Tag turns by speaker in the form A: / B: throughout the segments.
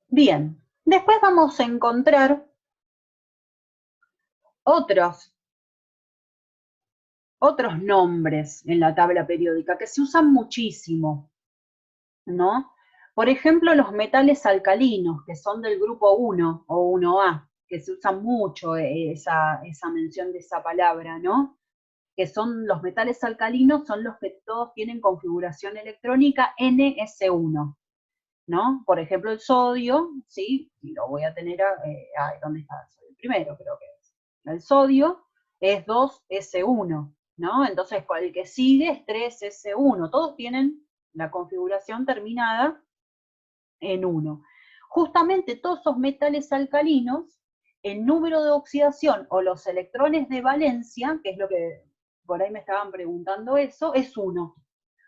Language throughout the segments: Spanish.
A: Bien, después vamos a encontrar otros nombres en la tabla periódica que se usan muchísimo, ¿no? Por ejemplo, los metales alcalinos, que son del grupo 1 o 1A, que se usa mucho esa mención de esa palabra, ¿no? Que son los metales alcalinos, son los que todos tienen configuración electrónica NS1, ¿no? Por ejemplo, el sodio, ¿sí? Y lo voy a tener, ¿dónde está el sodio? Primero, creo que es. El sodio es 2S1, ¿no? Entonces, el que sigue es 3S1. Todos tienen la configuración terminada en 1. Justamente todos esos metales alcalinos, el número de oxidación o los electrones de valencia, que es lo que por ahí me estaban preguntando eso, es 1.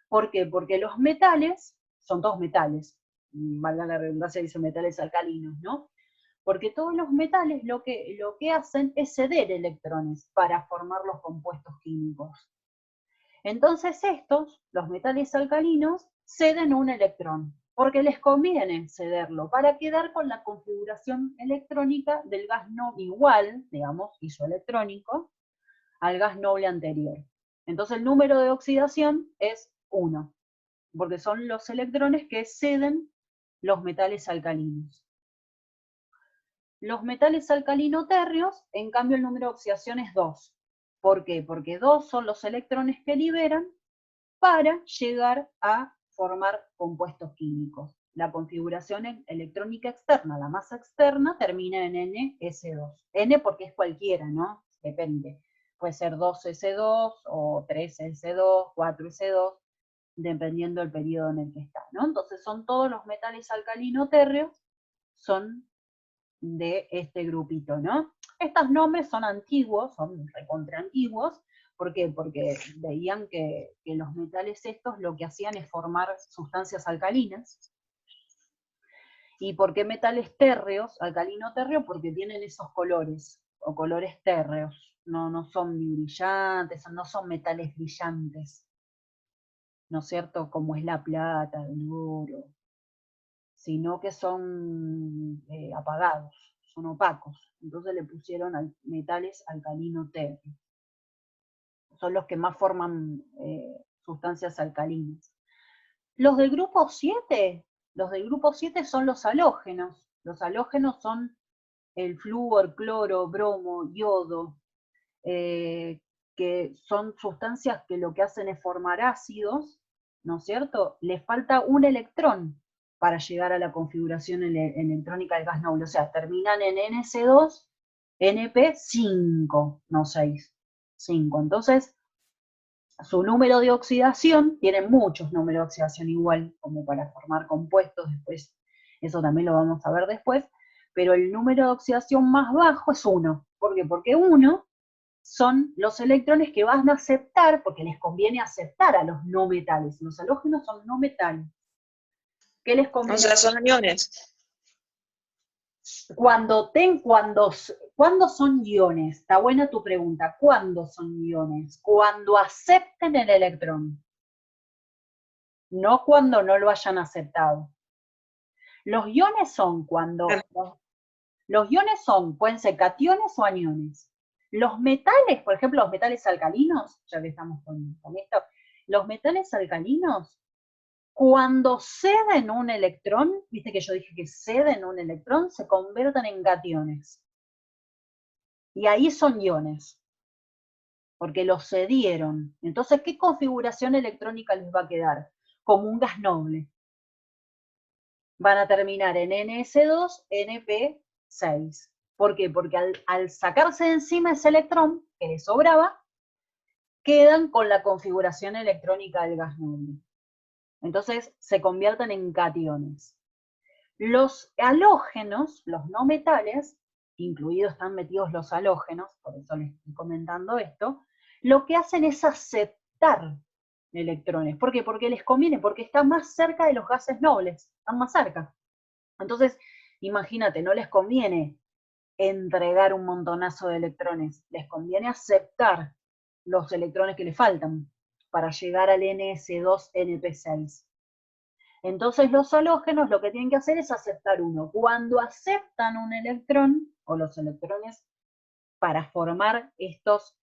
A: ¿Por qué? Porque los metales, son todos metales, valga la redundancia, dice metales alcalinos, ¿no? Porque todos los metales lo que hacen es ceder electrones para formar los compuestos químicos. Entonces estos, los metales alcalinos, ceden un electrón, porque les conviene cederlo para quedar con la configuración electrónica del gas no igual, digamos, isoelectrónico, al gas noble anterior. Entonces el número de oxidación es 1, porque son los electrones que ceden los metales alcalinos. Los metales alcalino-térreos, en cambio, el número de oxidación es 2. ¿Por qué? Porque 2 son los electrones que liberan para llegar a formar compuestos químicos. La configuración electrónica externa, la masa externa, termina en NS2. N porque es cualquiera, ¿no? Depende. Puede ser 2S2 o 3S2, 4S2, dependiendo del periodo en el que está, ¿no? Entonces son todos los metales alcalino-térreos, son de este grupito, ¿no? Estos nombres son antiguos, son recontra antiguos. ¿Por qué? Porque veían que los metales estos lo que hacían es formar sustancias alcalinas. ¿Y por qué metales térreos, alcalino-térreo? Porque tienen esos colores, o colores térreos. No son ni brillantes, no son metales brillantes, ¿no es cierto? Como es la plata, el oro, sino que son apagados, son opacos. Entonces le pusieron metales alcalino-térreos. Son los que más forman sustancias alcalinas. Los del grupo 7, son los halógenos. Los halógenos son el flúor, cloro, bromo, yodo, que son sustancias que lo que hacen es formar ácidos, ¿no es cierto? Les falta un electrón para llegar a la configuración electrónica del gas noble. O sea, terminan en NC2, NP5, no 6, 5. Entonces, su número de oxidación, tiene muchos números de oxidación igual, como para formar compuestos, después, eso también lo vamos a ver después, pero el número de oxidación más bajo es 1. ¿Por qué? Porque 1 son los electrones que van a aceptar, porque les conviene aceptar a los no metales. Los halógenos son no metales. ¿Qué les conviene?
B: O sea, son iones.
A: ¿Cuándo son iones? Está buena tu pregunta. ¿Cuándo son iones? Cuando acepten el electrón. No cuando no lo hayan aceptado. Los iones son pueden ser cationes o aniones. Los metales, por ejemplo, los metales alcalinos, ya que estamos con esto, los metales alcalinos, cuando ceden un electrón, viste que yo dije que ceden un electrón, se convierten en cationes. Y ahí son iones, porque los cedieron. Entonces, ¿qué configuración electrónica les va a quedar? Como un gas noble. Van a terminar en NS2, NP6. ¿Por qué? Porque al sacarse de encima ese electrón que les sobraba, quedan con la configuración electrónica del gas noble. Entonces se convierten en cationes. Los halógenos, los no metales, incluidos están metidos los halógenos, por eso les estoy comentando esto, lo que hacen es aceptar electrones. ¿Por qué? Porque les conviene, porque están más cerca de los gases nobles, están más cerca. Entonces, imagínate, no les conviene entregar un montonazo de electrones, les conviene aceptar los electrones que les faltan para llegar al NS2-NP6. Entonces los halógenos lo que tienen que hacer es aceptar uno. Cuando aceptan un electrón, o los electrones para formar estos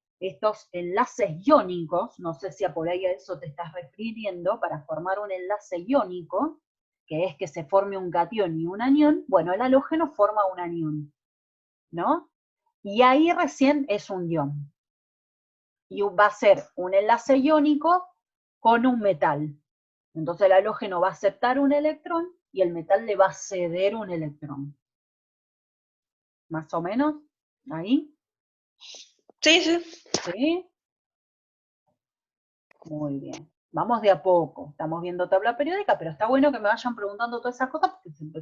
A: enlaces iónicos, no sé si por ahí a eso te estás refiriendo, para formar un enlace iónico, que es que se forme un catión y un anión, bueno, el halógeno forma un anión, ¿no? Y ahí recién es un ion. Y va a ser un enlace iónico con un metal. Entonces el halógeno va a aceptar un electrón y el metal le va a ceder un electrón. ¿Más o menos? ¿Ahí?
B: Sí, sí.
A: ¿Sí? Muy bien. Vamos de a poco. Estamos viendo tabla periódica, pero está bueno que me vayan preguntando todas esas cosas porque siempre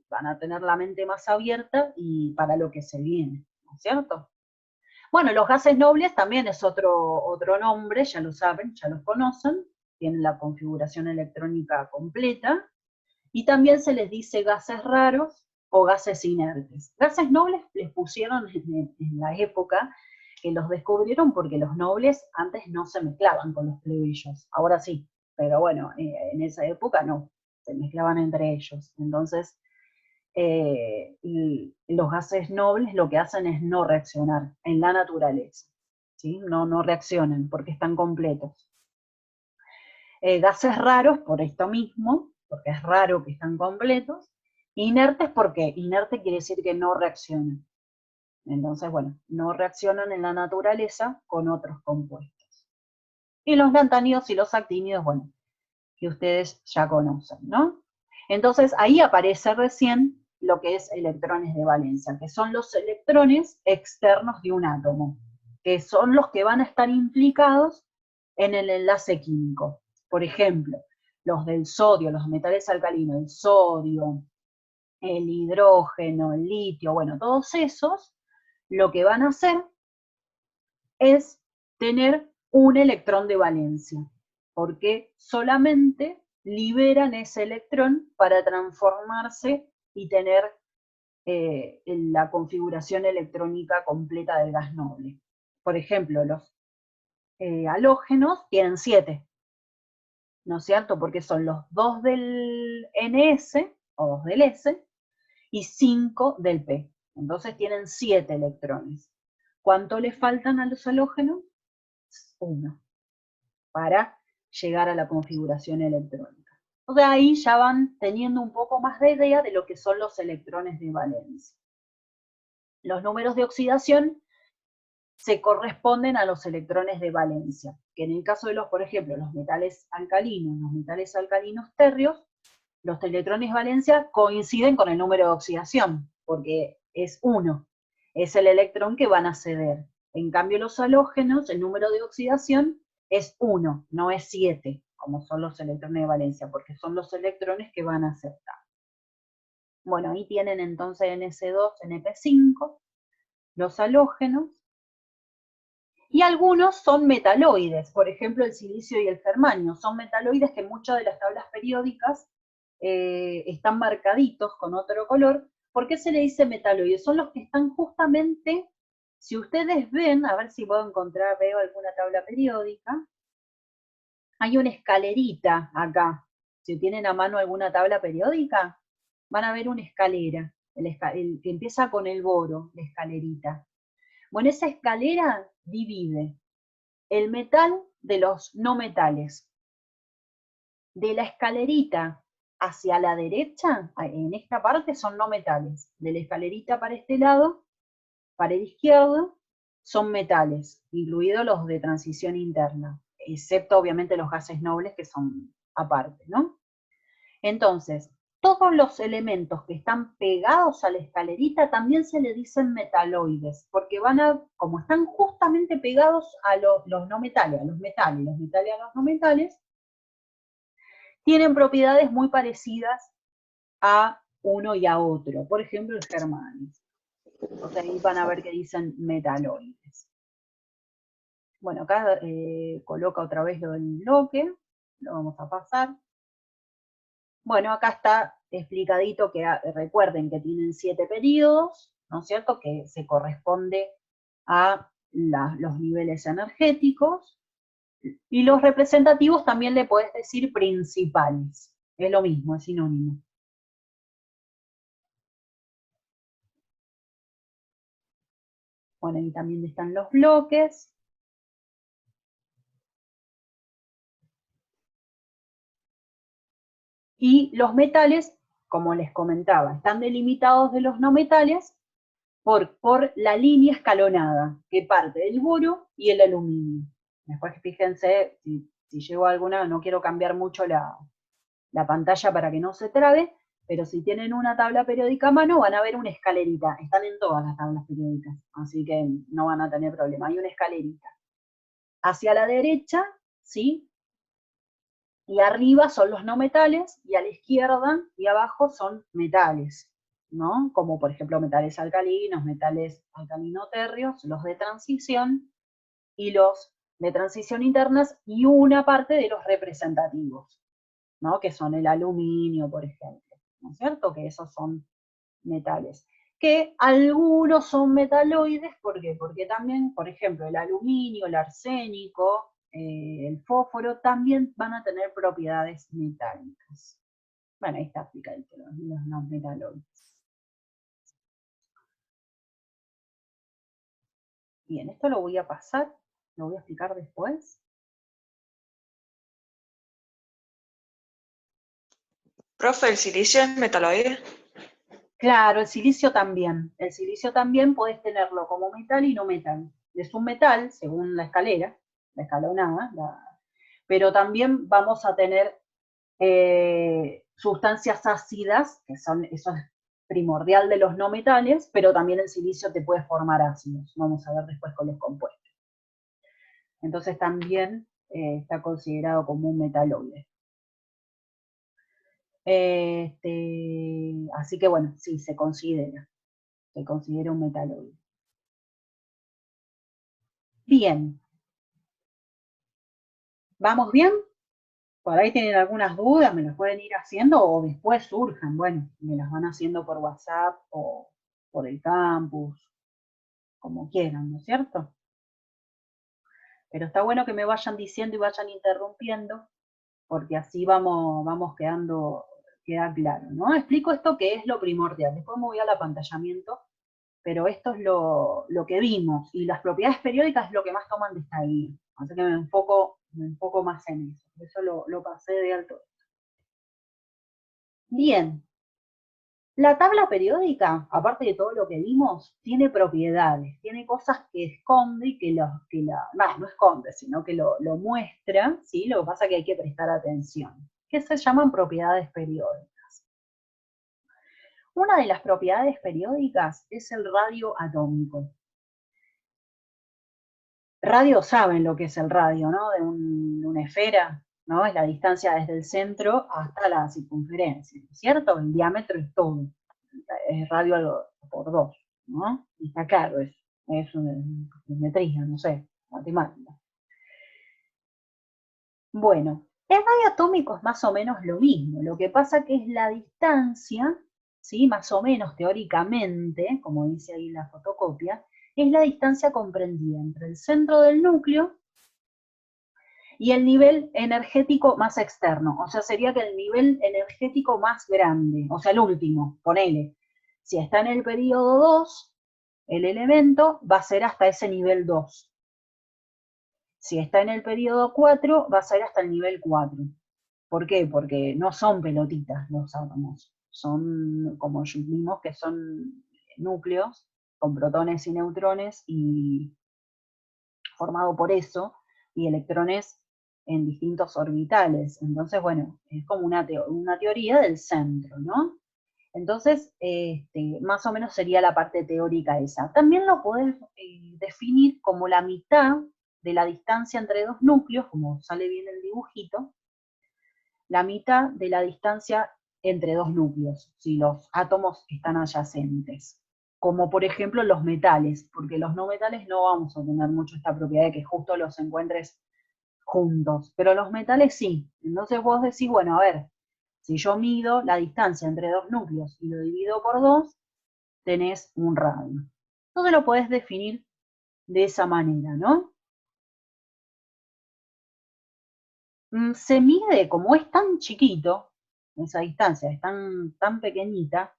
A: van a tener la mente más abierta y para lo que se viene, ¿no es cierto? Bueno, los gases nobles también es otro nombre, ya lo saben, ya los conocen, tienen la configuración electrónica completa, y también se les dice gases raros o gases inertes. Gases nobles les pusieron en la época que los descubrieron porque los nobles antes no se mezclaban con los plebeyos, ahora sí, pero bueno, en esa época no, se mezclaban entre ellos. Entonces, los gases nobles lo que hacen es no reaccionar en la naturaleza, ¿sí? No reaccionan porque están completos. Gases raros por esto mismo, porque es raro que están completos. Inertes porque inerte quiere decir que no reaccionan. Entonces, bueno, no reaccionan en la naturaleza con otros compuestos. Y los lantánidos y los actínidos, bueno, que ustedes ya conocen, ¿no? Entonces, ahí aparece recién lo que es electrones de valencia, que son los electrones externos de un átomo, que son los que van a estar implicados en el enlace químico. Por ejemplo, los del sodio, los metales alcalinos, el sodio, el hidrógeno, el litio, bueno, todos esos, lo que van a hacer es tener un electrón de valencia, porque solamente liberan ese electrón para transformarse y tener la configuración electrónica completa del gas noble. Por ejemplo, los halógenos tienen 7, ¿no es cierto? Porque son los 2 del NS, o 2 del S, y 5 del P. Entonces tienen 7 electrones. ¿Cuánto le faltan a los halógenos? 1, para llegar a la configuración electrónica. O sea, ahí ya van teniendo un poco más de idea de lo que son los electrones de valencia. Los números de oxidación se corresponden a los electrones de valencia, que en el caso de los, por ejemplo, los metales alcalinos térreos, los electrones de valencia coinciden con el número de oxidación, porque es 1, es el electrón que van a ceder. En cambio, los halógenos, el número de oxidación es 1, no es 7, como son los electrones de valencia, porque son los electrones que van a aceptar. Bueno, ahí tienen entonces NS2, NP5, los halógenos, y algunos son metaloides, por ejemplo el silicio y el germanio, son metaloides que en muchas de las tablas periódicas están marcaditos con otro color. ¿Por qué se le dice metaloides? Son los que están justamente, si ustedes ven, a ver si puedo encontrar, veo alguna tabla periódica, hay una escalerita acá. Si tienen a mano alguna tabla periódica, van a ver una escalera, el que empieza con el boro, la escalerita. Bueno, esa escalera divide el metal de los no metales. De la escalerita hacia la derecha, en esta parte son no metales. De la escalerita para este lado, para el izquierdo, son metales, incluidos los de transición interna, excepto obviamente los gases nobles que son aparte, ¿no? Entonces, todos los elementos que están pegados a la escalerita también se le dicen metaloides, porque como están justamente pegados a los no metales, a los metales a los no metales, tienen propiedades muy parecidas a uno y a otro. Por ejemplo, el germanio. Entonces ahí van a ver que dicen metaloides. Bueno, acá coloca otra vez lo del bloque, lo vamos a pasar. Bueno, acá está explicadito que recuerden que tienen 7 periodos, ¿no es cierto? Que se corresponde a los niveles energéticos. Y los representativos también le podés decir principales. es lo mismo, es sinónimo. Bueno, ahí también están los bloques. Y los metales, como les comentaba, están delimitados de los no metales por la línea escalonada que parte del boro y el aluminio. Después fíjense, si llego a alguna, no quiero cambiar mucho la pantalla para que no se trabe, pero si tienen una tabla periódica a mano van a ver una escalerita. Están en todas las tablas periódicas, así que no van a tener problema. Hay una escalerita. Hacia la derecha, ¿sí? Y arriba son los no metales, y a la izquierda y abajo son metales, ¿no? Como por ejemplo metales alcalinos, metales alcalino-térreos, los de transición y los de transición internas, y una parte de los representativos, ¿no? Que son el aluminio, por ejemplo, ¿no es cierto? Que esos son metales. Que algunos son metaloides, ¿por qué? Porque también, por ejemplo, el aluminio, el arsénico, el fósforo, también van a tener propiedades metálicas. Bueno, ahí está explicadito los metaloides. Bien, esto lo voy a pasar, lo voy a explicar después.
B: Profe, ¿el silicio es metaloide?
A: Claro, el silicio también. El silicio también podés tenerlo como metal y no metal. Es un metal, según la escalera, la escalonada, pero también vamos a tener sustancias ácidas, que son, eso es primordial de los no metales, pero también el silicio te puede formar ácidos. Vamos a ver después con los compuestos. Entonces también está considerado como un metaloide. Así que bueno, sí, se considera un metaloide. Bien. ¿Vamos bien? Por ahí tienen algunas dudas, me las pueden ir haciendo o después surjan, bueno, me las van haciendo por WhatsApp o por el campus, como quieran, ¿no es cierto? Pero está bueno que me vayan diciendo y vayan interrumpiendo, porque así vamos queda claro, ¿no? Explico esto que es lo primordial, después me voy al apantallamiento, pero esto es lo que vimos, y las propiedades periódicas es lo que más toman de esta guía, así que me enfoco más en eso, por eso lo pasé de alto. Bien, la tabla periódica, aparte de todo lo que vimos, tiene propiedades, tiene cosas que esconde y no esconde, sino que lo muestra, ¿sí? Lo que pasa es que hay que prestar atención, que se llaman propiedades periódicas. Una de las propiedades periódicas es el radio atómico. Radio, saben lo que es el radio, ¿no? De una esfera, ¿no? Es la distancia desde el centro hasta la circunferencia, ¿cierto? El diámetro es todo. Es radio por 2, ¿no? Y está claro, es una geometría, no sé, matemática. Bueno, el radio atómico es más o menos lo mismo, lo que pasa que es la distancia, ¿sí? Más o menos teóricamente, como dice ahí la fotocopia, es la distancia comprendida entre el centro del núcleo y el nivel energético más externo, o sea, sería que el nivel energético más grande, o sea, el último, ponele. Si está en el periodo 2, el elemento va a ser hasta ese nivel 2. Si está en el periodo 4, va a ser hasta el nivel 4. ¿Por qué? Porque no son pelotitas los átomos, son, como vimos, que son núcleos con protones y neutrones y formado por eso, y electrones en distintos orbitales. Entonces, bueno, es como una teoría del centro, ¿no? Entonces, más o menos sería la parte teórica esa. También lo podés definir como la mitad de la distancia entre dos núcleos, como sale bien el dibujito, la mitad de la distancia entre dos núcleos, si los átomos están adyacentes. Como por ejemplo los metales, porque los no metales no vamos a tener mucho esta propiedad de que justo los encuentres juntos, pero los metales sí. Entonces vos decís, bueno, a ver, si yo mido la distancia entre dos núcleos y lo divido por 2, tenés un radio. Entonces lo podés definir de esa manera, ¿no? Se mide, como es tan chiquito, esa distancia es tan pequeñita,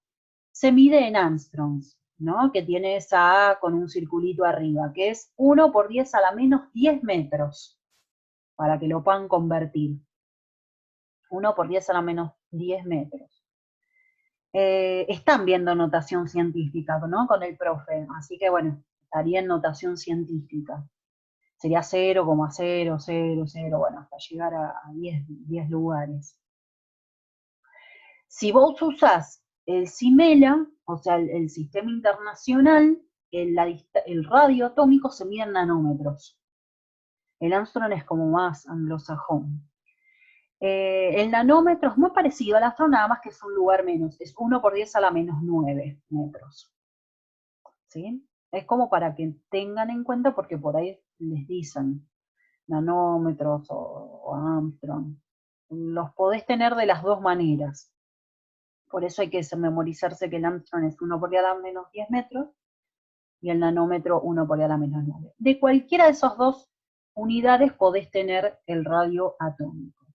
A: se mide en angstroms, ¿no? Que tiene esa A con un circulito arriba, que es 1 por 10 a la menos 10 metros, para que lo puedan convertir. 1 por 10 a la menos 10 metros. Están viendo notación científica, ¿no? Con el profe, así que bueno, estaría en notación científica. Sería 0,000, bueno, hasta llegar a 10 lugares. Si vos usás el CIMELA, o sea, el sistema internacional, el radio atómico se mide en nanómetros. El Armstrong es como más anglosajón. El nanómetro es muy parecido al Armstrong, nada más que es un lugar menos, es 1 por 10 a la menos 9 metros. ¿Sí? Es como para que tengan en cuenta, porque por ahí les dicen nanómetros o Armstrong. Los podés tener de las dos maneras. Por eso hay que memorizarse que el Armstrong es 1 por 10 a la menos 10 metros y el nanómetro 1 por 10 a la menos 9. De cualquiera de esas dos unidades podés tener el radio atómico.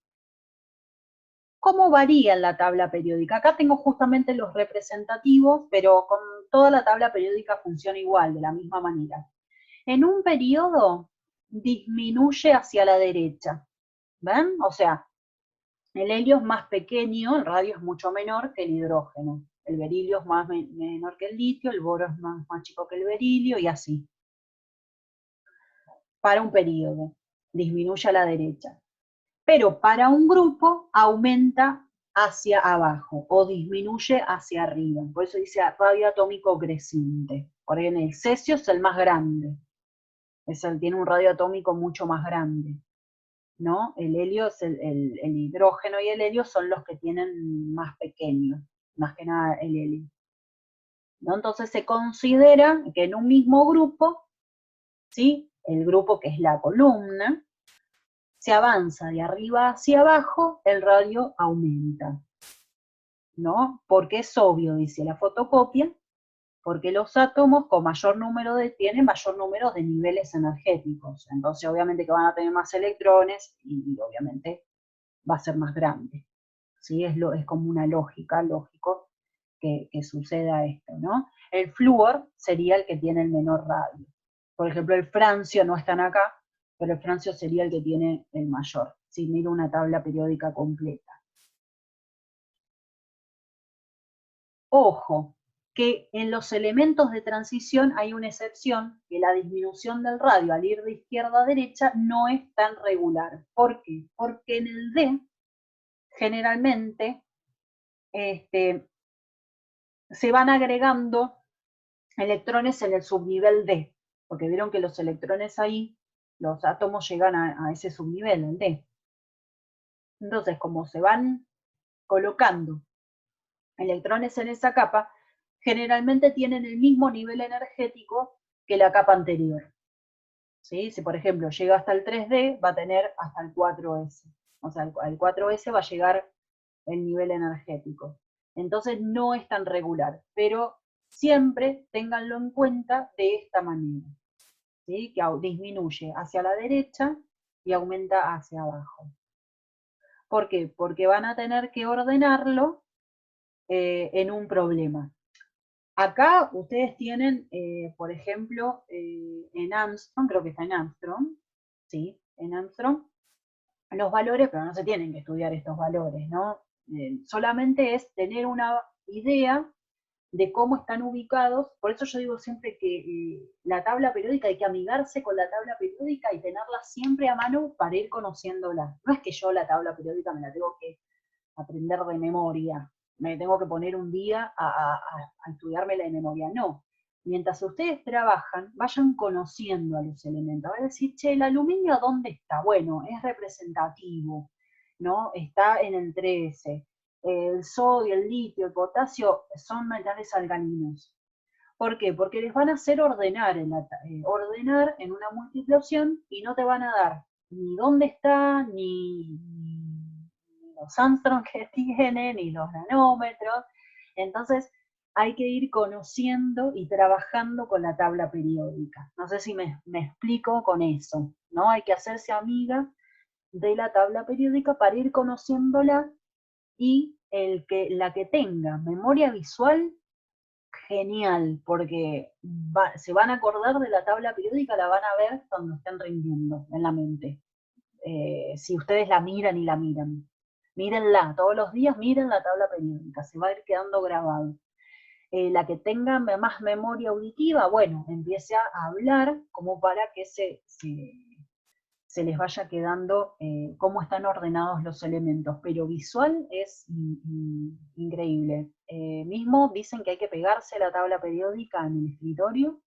A: ¿Cómo varía en la tabla periódica? Acá tengo justamente los representativos, pero con toda la tabla periódica funciona igual, de la misma manera. En un periodo disminuye hacia la derecha, ¿ven? O sea, el helio es más pequeño, el radio es mucho menor que el hidrógeno. El berilio es más menor que el litio, el boro es más chico que el berilio y así. Para un periodo, disminuye a la derecha. Pero para un grupo aumenta hacia abajo o disminuye hacia arriba. Por eso dice radio atómico creciente. Por ejemplo, el cesio es el más grande. Tiene un radio atómico mucho más grande. ¿No? El helio es el hidrógeno y el helio son los que tienen más pequeños, más que nada el helio. ¿No? Entonces se considera que en un mismo grupo, ¿sí? El grupo que es la columna, se avanza de arriba hacia abajo, el radio aumenta, ¿no? Porque es obvio, dice la fotocopia, porque los átomos con mayor número tienen mayor número de niveles energéticos, entonces obviamente que van a tener más electrones y obviamente va a ser más grande, ¿sí? Es como una lógica, lógico que suceda esto, ¿no? El flúor sería el que tiene el menor radio. Por ejemplo, el francio no están acá, pero el francio sería el que tiene el mayor, si miro una tabla periódica completa. Ojo, que en los elementos de transición hay una excepción, que la disminución del radio al ir de izquierda a derecha no es tan regular. ¿Por qué? Porque en el D, generalmente, se van agregando electrones en el subnivel D, porque vieron que los electrones ahí, los átomos llegan a ese subnivel, el D. Entonces, como se van colocando electrones en esa capa, generalmente tienen el mismo nivel energético que la capa anterior. ¿Sí? Si por ejemplo llega hasta el 3D, va a tener hasta el 4S. O sea, al 4S va a llegar el nivel energético. Entonces no es tan regular, pero siempre ténganlo en cuenta de esta manera, ¿sí? Que disminuye hacia la derecha y aumenta hacia abajo. ¿Por qué? Porque van a tener que ordenarlo en un problema. Acá ustedes tienen, por ejemplo, en Armstrong, creo que está en Armstrong, sí, en Armstrong, los valores, pero no se tienen que estudiar estos valores, ¿no? Solamente es tener una idea de cómo están ubicados. Por eso yo digo siempre que la tabla periódica hay que amigarse con la tabla periódica y tenerla siempre a mano para ir conociéndola. No es que yo la tabla periódica me la tengo que aprender de memoria, me tengo que poner un día a estudiármela de memoria, no. Mientras ustedes trabajan, vayan conociendo a los elementos. Van a decir, che, ¿el aluminio dónde está? Bueno, es representativo, ¿no? Está en el 13. El sodio, el litio, el potasio son metales alcalinos. ¿Por qué? Porque les van a hacer ordenar en una múltiple opción y no te van a dar ni dónde está, ni los Armstrong que tienen, ni los nanómetros. Entonces hay que ir conociendo y trabajando con la tabla periódica. No sé si me explico con eso, ¿no? Hay que hacerse amiga de la tabla periódica para ir conociéndola y la que tenga memoria visual, genial, porque se van a acordar de la tabla periódica, la van a ver cuando estén rindiendo en la mente. Si ustedes la miran y la miran. Mírenla, todos los días miren la tabla periódica, se va a ir quedando grabado. La que tenga más memoria auditiva, bueno, empiece a hablar como para que se les vaya quedando cómo están ordenados los elementos, pero visual es increíble. Mismo dicen que hay que pegarse la tabla periódica en el escritorio,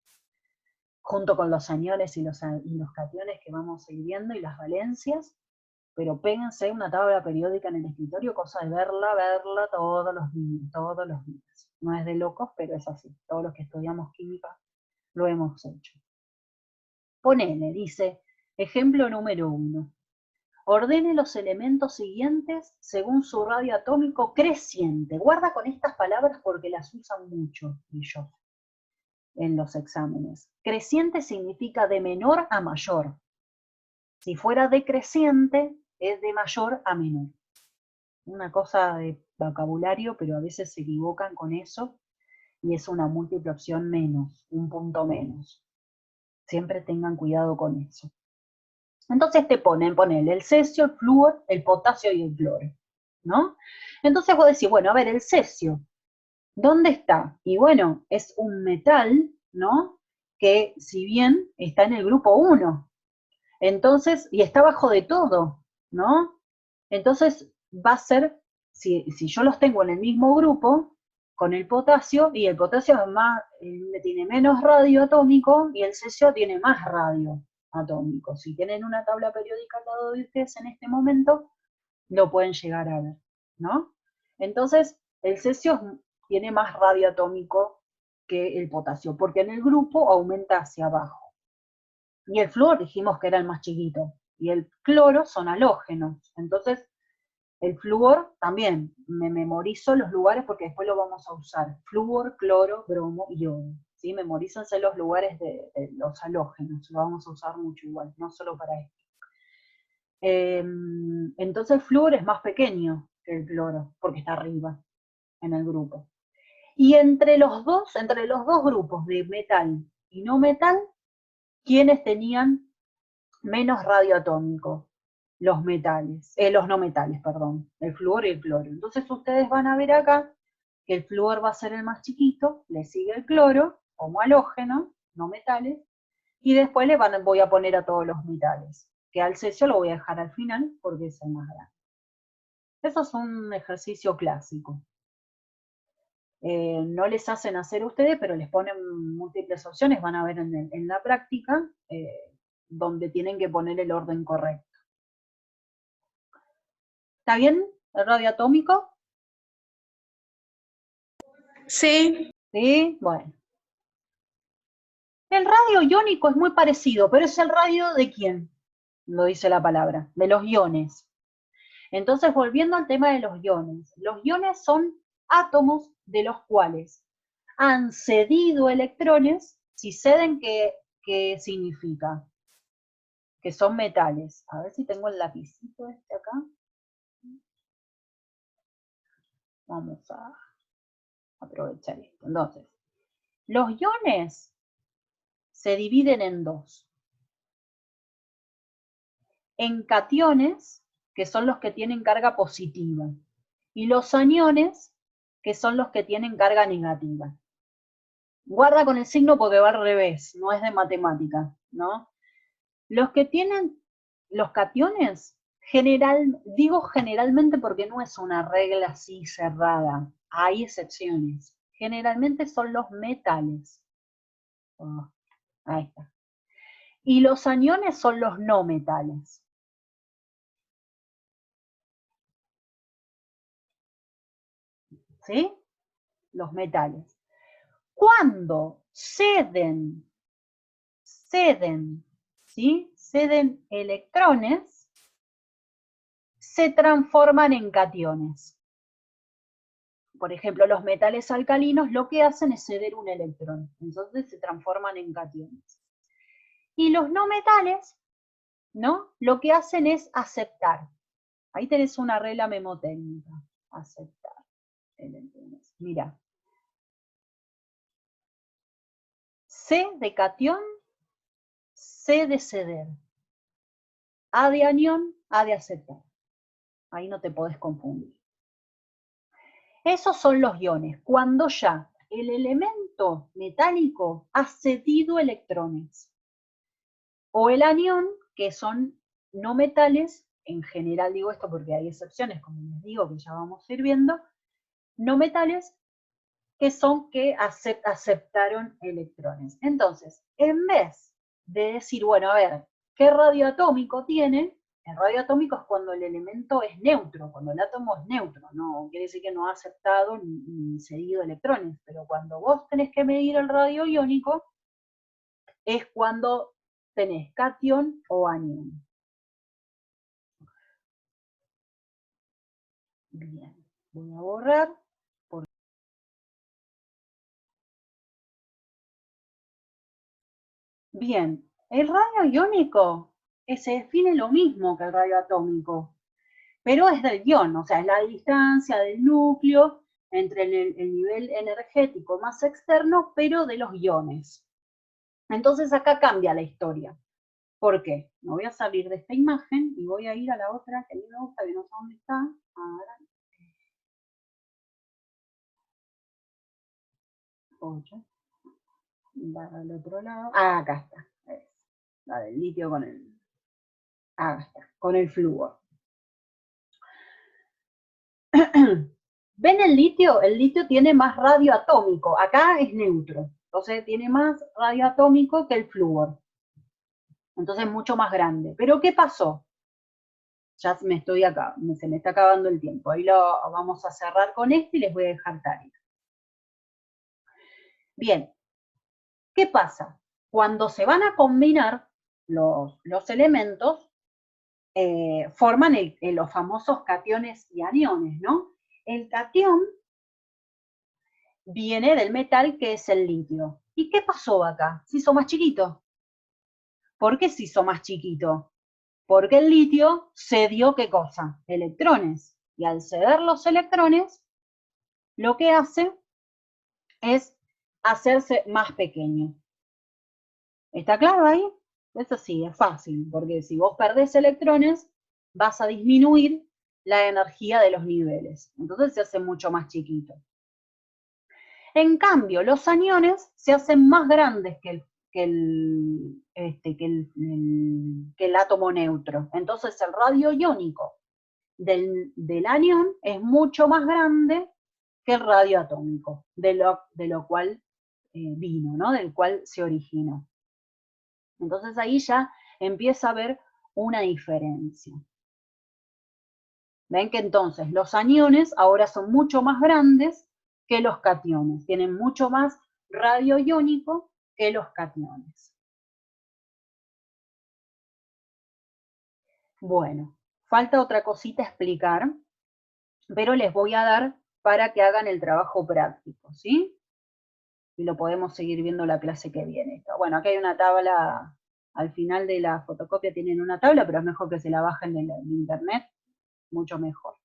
A: junto con los aniones y los cationes que vamos a ir viendo, y las valencias, pero péguense una tabla periódica en el escritorio, cosa de verla todos los días. No es de locos, pero es así. Todos los que estudiamos química lo hemos hecho. Ponele, dice, ejemplo número 1. Ordene los elementos siguientes según su radio atómico creciente. Guarda con estas palabras porque las usan mucho ellos en los exámenes. Creciente significa de menor a mayor. Si fuera decreciente, es de mayor a menor. Una cosa de vocabulario, pero a veces se equivocan con eso, y es una múltiple opción menos, un punto menos. Siempre tengan cuidado con eso. Entonces te ponele el cesio, el flúor, el potasio y el cloro, ¿no? Entonces vos decís, bueno, a ver, el cesio, ¿dónde está? Y bueno, es un metal, ¿no? Que si bien está en el grupo 1, entonces, y está abajo de todo, ¿no? Entonces va a ser, si yo los tengo en el mismo grupo, con el potasio, y el potasio tiene menos radio atómico, y el cesio tiene más radio atómico. Si tienen una tabla periódica al lado de ustedes en este momento, lo pueden llegar a ver, ¿no? Entonces, el cesio tiene más radio atómico que el potasio, porque en el grupo aumenta hacia abajo. Y el flúor dijimos que era el más chiquito, y el cloro son halógenos. Entonces, el flúor también, me memorizo los lugares porque después lo vamos a usar. Flúor, cloro, bromo y yodo. ¿Sí? Memorícense los lugares de los halógenos, lo vamos a usar mucho igual, no solo para esto. Entonces el flúor es más pequeño que el cloro, porque está arriba en el grupo. Y entre los dos grupos de metal y no metal, ¿quiénes tenían menos radio atómico? Los no metales, perdón, el flúor y el cloro. Entonces ustedes van a ver acá que el flúor va a ser el más chiquito, le sigue el cloro como halógeno, no metales, y después voy a poner a todos los metales, que al cesio lo voy a dejar al final porque es el más grande. Eso es un ejercicio clásico. No les hacen hacer ustedes, pero les ponen múltiples opciones, van a ver en la práctica, donde tienen que poner el orden correcto. ¿Está bien el radio atómico?
B: Sí.
A: Sí, bueno. El radio iónico es muy parecido, pero es el radio ¿de quién? Lo dice la palabra, de los iones. Entonces, volviendo al tema de los iones son átomos de los cuales han cedido electrones. Si ceden, ¿qué significa? Que son metales. A ver si tengo el lapicito este acá. Vamos a aprovechar esto. Entonces, los iones se dividen en dos. En cationes, que son los que tienen carga positiva, y los aniones, que son los que tienen carga negativa. Guarda con el signo porque va al revés, no es de matemática, ¿no? Los que tienen los cationes, digo generalmente porque no es una regla así cerrada, hay excepciones. Generalmente son los metales. Oh, ahí está. Y los aniones son los no metales. ¿Sí? Los metales. Cuando ceden, ¿sí? Ceden electrones, se transforman en cationes. Por ejemplo, los metales alcalinos lo que hacen es ceder un electrón, entonces se transforman en cationes. Y los no metales, ¿no? Lo que hacen es aceptar. Ahí tenés una regla memotécnica. aceptar electrones. Mira. C de catión, C de ceder. A de anión, A de aceptar. Ahí no te podés confundir. Esos son los iones, cuando ya el elemento metálico ha cedido electrones. O el anión, que son no metales, en general digo esto porque hay excepciones, como les digo, que ya vamos a ir viendo, no metales, que son que aceptaron electrones. Entonces, en vez de decir, bueno, a ver, ¿qué radio atómico tiene? El radio atómico es cuando el elemento es neutro, cuando el átomo es neutro, no quiere decir que no ha aceptado ni cedido electrones, pero cuando vos tenés que medir el radio iónico, es cuando tenés catión o anión. Bien, voy a borrar. Bien, el radio iónico se define lo mismo que el radio atómico, pero es del ion, o sea, es la distancia del núcleo entre el nivel energético más externo, pero de los iones. Entonces acá cambia la historia. ¿Por qué? Me voy a salir de esta imagen y voy a ir a la otra que a mí me gusta, que no sé dónde está. Ahora. 8. La del otro lado. Ah, acá está. La del litio con el. Acá está, con el flúor. ¿Ven el litio? El litio tiene más radio atómico. Acá es neutro. Entonces tiene más radio atómico que el flúor. Entonces es mucho más grande. ¿Pero qué pasó? Ya se me está acabando el tiempo. Ahí lo vamos a cerrar con esto y les voy a dejar tarea. Bien. ¿Qué pasa? Cuando se van a combinar los elementos, forman los famosos cationes y aniones, ¿no? El catión viene del metal que es el litio. ¿Y qué pasó acá? Se hizo más chiquito. ¿Por qué se hizo más chiquito? Porque el litio cedió, ¿qué cosa? Electrones. Y al ceder los electrones, lo que hace es hacerse más pequeño. ¿Está claro ahí? Eso sí, es fácil, porque si vos perdés electrones, vas a disminuir la energía de los niveles. Entonces se hace mucho más chiquito. En cambio, los aniones se hacen más grandes que el átomo neutro. Entonces el radio iónico del anión es mucho más grande que el radio atómico, de lo cual vino, ¿no? Del cual se originó. Entonces ahí ya empieza a haber una diferencia. Ven que entonces los aniones ahora son mucho más grandes que los cationes, tienen mucho más radio iónico que los cationes. Bueno, falta otra cosita explicar, pero les voy a dar para que hagan el trabajo práctico, ¿sí? Y lo podemos seguir viendo la clase que viene. Bueno, aquí hay una tabla, al final de la fotocopia tienen una tabla, pero es mejor que se la bajen de internet, mucho mejor.